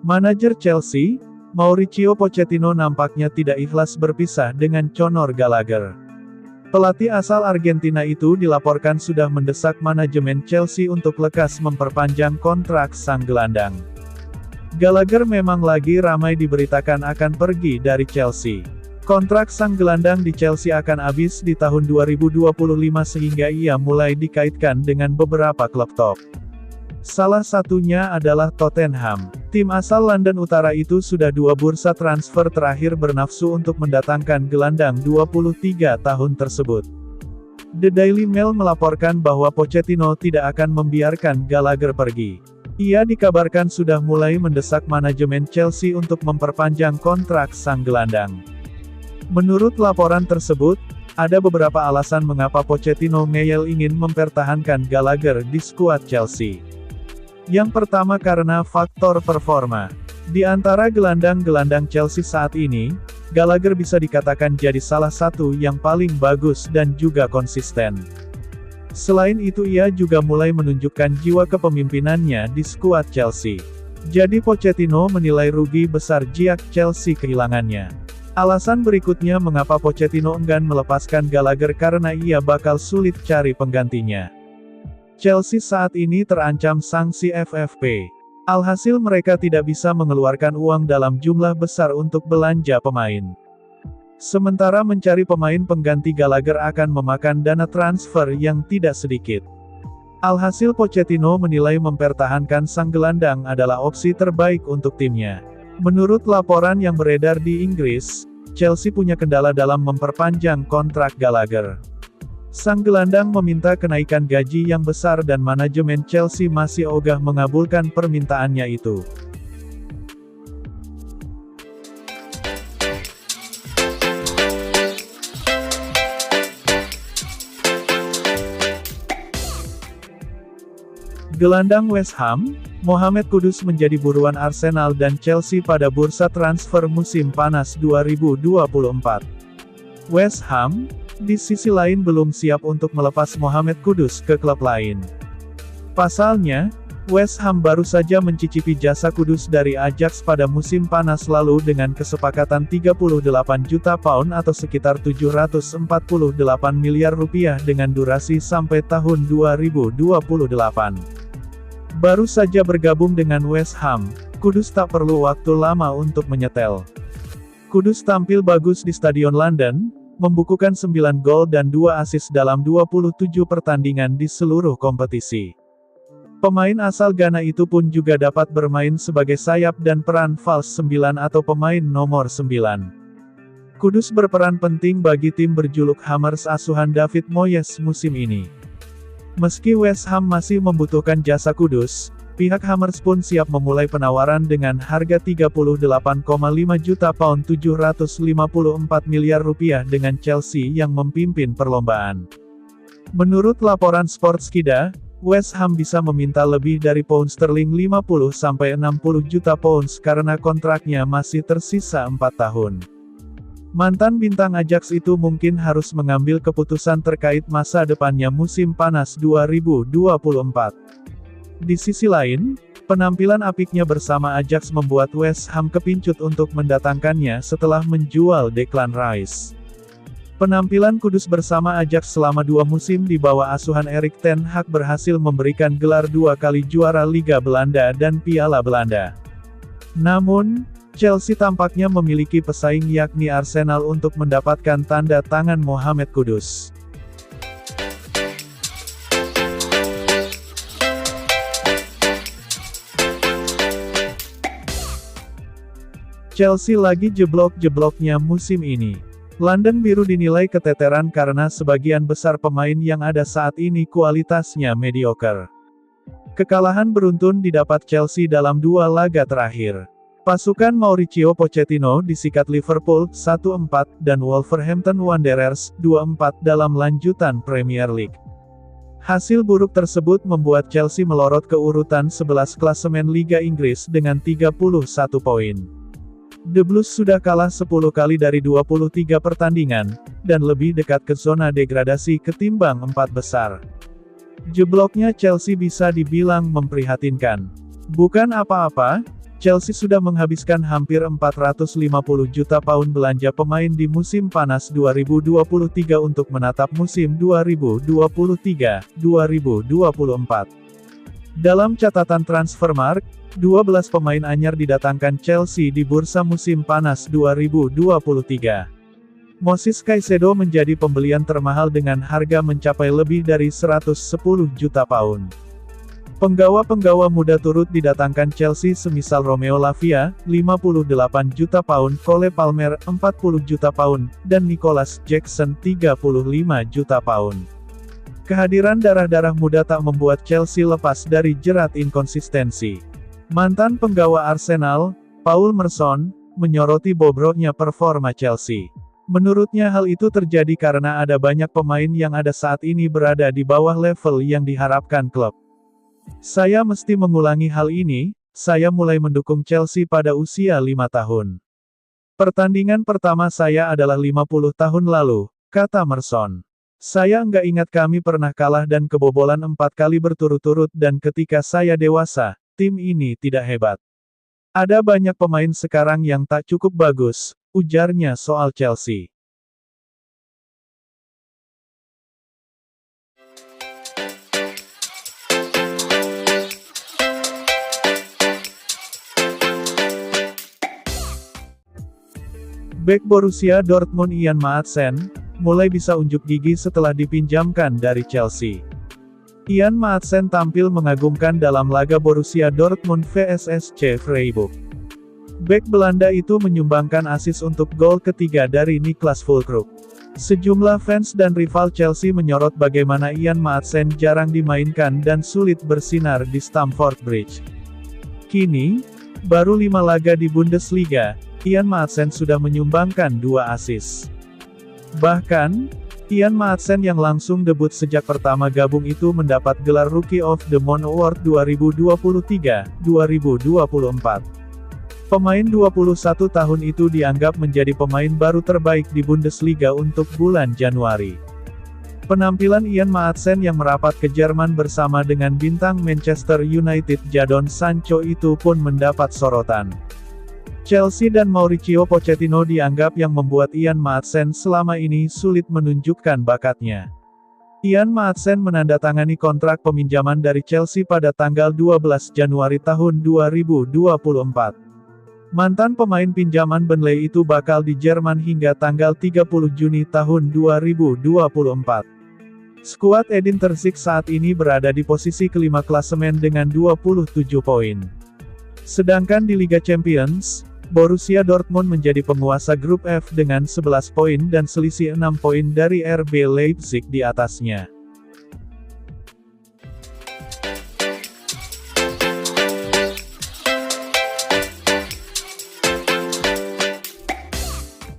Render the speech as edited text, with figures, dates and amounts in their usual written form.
Manajer Chelsea, Mauricio Pochettino nampaknya tidak ikhlas berpisah dengan Conor Gallagher. Pelatih asal Argentina itu dilaporkan sudah mendesak manajemen Chelsea untuk lekas memperpanjang kontrak sang gelandang. Gallagher memang lagi ramai diberitakan akan pergi dari Chelsea. Kontrak sang gelandang di Chelsea akan habis di tahun 2025 sehingga ia mulai dikaitkan dengan beberapa klub top. Salah satunya adalah Tottenham. Tim asal London Utara itu sudah 2 bursa transfer terakhir bernafsu untuk mendatangkan gelandang 23 tahun tersebut. The Daily Mail melaporkan bahwa Pochettino tidak akan membiarkan Gallagher pergi. Ia dikabarkan sudah mulai mendesak manajemen Chelsea untuk memperpanjang kontrak sang gelandang. Menurut laporan tersebut, ada beberapa alasan mengapa Pochettino ngeyel ingin mempertahankan Gallagher di skuad Chelsea. Yang pertama karena faktor performa. Di antara gelandang-gelandang Chelsea saat ini, Gallagher bisa dikatakan jadi salah satu yang paling bagus dan juga konsisten. Selain itu ia juga mulai menunjukkan jiwa kepemimpinannya di skuad Chelsea. Jadi Pochettino menilai rugi besar jika Chelsea kehilangannya. Alasan berikutnya mengapa Pochettino enggan melepaskan Gallagher karena ia bakal sulit cari penggantinya. Chelsea saat ini terancam sanksi FFP. Alhasil mereka tidak bisa mengeluarkan uang dalam jumlah besar untuk belanja pemain. Sementara mencari pemain pengganti Gallagher akan memakan dana transfer yang tidak sedikit. Alhasil Pochettino menilai mempertahankan sang gelandang adalah opsi terbaik untuk timnya. Menurut laporan yang beredar di Inggris, Chelsea punya kendala dalam memperpanjang kontrak Gallagher. Sang gelandang meminta kenaikan gaji yang besar dan manajemen Chelsea masih ogah mengabulkan permintaannya itu. Gelandang West Ham, Mohamed Kudus menjadi buruan Arsenal dan Chelsea pada bursa transfer musim panas 2024. West Ham, di sisi lain belum siap untuk melepas Mohamed Kudus ke klub lain. Pasalnya, West Ham baru saja mencicipi jasa Kudus dari Ajax pada musim panas lalu dengan kesepakatan 38 juta pound atau sekitar 748 miliar rupiah dengan durasi sampai tahun 2028. Baru saja bergabung dengan West Ham, Kudus tak perlu waktu lama untuk menyetel. Kudus tampil bagus di Stadion London, membukukan 9 gol dan 2 assist dalam 27 pertandingan di seluruh kompetisi. Pemain asal Ghana itu pun juga dapat bermain sebagai sayap dan peran false 9 atau pemain nomor 9. Kudus berperan penting bagi tim berjuluk Hammers asuhan David Moyes musim ini. Meski West Ham masih membutuhkan jasa Kudus, pihak Hammers pun siap memulai penawaran dengan harga 38,5 juta pound 754 miliar rupiah dengan Chelsea yang memimpin perlombaan. Menurut laporan Sportskida, West Ham bisa meminta lebih dari pound sterling 50-60 juta pounds karena kontraknya masih tersisa 4 tahun. Mantan bintang Ajax itu mungkin harus mengambil keputusan terkait masa depannya musim panas 2024. Di sisi lain, penampilan apiknya bersama Ajax membuat West Ham kepincut untuk mendatangkannya setelah menjual Declan Rice. Penampilan Kudus bersama Ajax selama 2 musim di bawah asuhan Erik ten Hag berhasil memberikan gelar 2 kali juara Liga Belanda dan Piala Belanda. Namun, Chelsea tampaknya memiliki pesaing yakni Arsenal untuk mendapatkan tanda tangan Mohamed Kudus. Chelsea lagi jeblok-jebloknya musim ini. London Biru dinilai keteteran karena sebagian besar pemain yang ada saat ini kualitasnya mediocre. Kekalahan beruntun didapat Chelsea dalam 2 laga terakhir. Pasukan Mauricio Pochettino disikat Liverpool 1-4 dan Wolverhampton Wanderers 2-4 dalam lanjutan Premier League. Hasil buruk tersebut membuat Chelsea melorot ke urutan 11 klasemen Liga Inggris dengan 31 poin. The Blues sudah kalah 10 kali dari 23 pertandingan, dan lebih dekat ke zona degradasi ketimbang 4 besar. Jebloknya Chelsea bisa dibilang memprihatinkan. Bukan apa-apa, Chelsea sudah menghabiskan hampir 450 juta pound belanja pemain di musim panas 2023 untuk menatap musim 2023-2024. Dalam catatan Transfermarkt, 12 pemain anyar didatangkan Chelsea di bursa musim panas 2023. Moses Caicedo menjadi pembelian termahal dengan harga mencapai lebih dari 110 juta pound. Penggawa-penggawa muda turut didatangkan Chelsea semisal Romeo Lavia, 58 juta pound, Cole Palmer, 40 juta pound, dan Nicholas Jackson, 35 juta pound. Kehadiran darah-darah muda tak membuat Chelsea lepas dari jerat inkonsistensi. Mantan penggawa Arsenal, Paul Merson, menyoroti bobroknya performa Chelsea. Menurutnya hal itu terjadi karena ada banyak pemain yang ada saat ini berada di bawah level yang diharapkan klub. Saya mesti mengulangi hal ini, saya mulai mendukung Chelsea pada usia 5 tahun. Pertandingan pertama saya adalah 50 tahun lalu, kata Merson. Saya enggak ingat kami pernah kalah dan kebobolan 4 kali berturut-turut dan ketika saya dewasa, tim ini tidak hebat. Ada banyak pemain sekarang yang tak cukup bagus, ujarnya soal Chelsea. Bek Borussia Dortmund Ian Maatsen, mulai bisa unjuk gigi setelah dipinjamkan dari Chelsea. Ian Maatsen tampil mengagumkan dalam laga Borussia Dortmund vs SC Freiburg. Bek Belanda itu menyumbangkan assist untuk gol ketiga dari Niklas Füllkrug. Sejumlah fans dan rival Chelsea menyorot bagaimana Ian Maatsen jarang dimainkan dan sulit bersinar di Stamford Bridge. Kini, baru 5 laga di Bundesliga, Ian Maatsen sudah menyumbangkan 2 assist. Bahkan, Ian Maatsen yang langsung debut sejak pertama gabung itu mendapat gelar Rookie of the Month Award 2023-2024. Pemain 21 tahun itu dianggap menjadi pemain baru terbaik di Bundesliga untuk bulan Januari. Penampilan Ian Maatsen yang merapat ke Jerman bersama dengan bintang Manchester United Jadon Sancho itu pun mendapat sorotan. Chelsea dan Mauricio Pochettino dianggap yang membuat Ian Maatsen selama ini sulit menunjukkan bakatnya. Ian Maatsen menandatangani kontrak peminjaman dari Chelsea pada tanggal 12 Januari tahun 2024. Mantan pemain pinjaman Burnley itu bakal di Jerman hingga tanggal 30 Juni tahun 2024. Skuad Edin Terzic saat ini berada di posisi kelima klasemen dengan 27 poin. Sedangkan di Liga Champions, Borussia Dortmund menjadi penguasa grup F dengan 11 poin dan selisih 6 poin dari RB Leipzig di atasnya.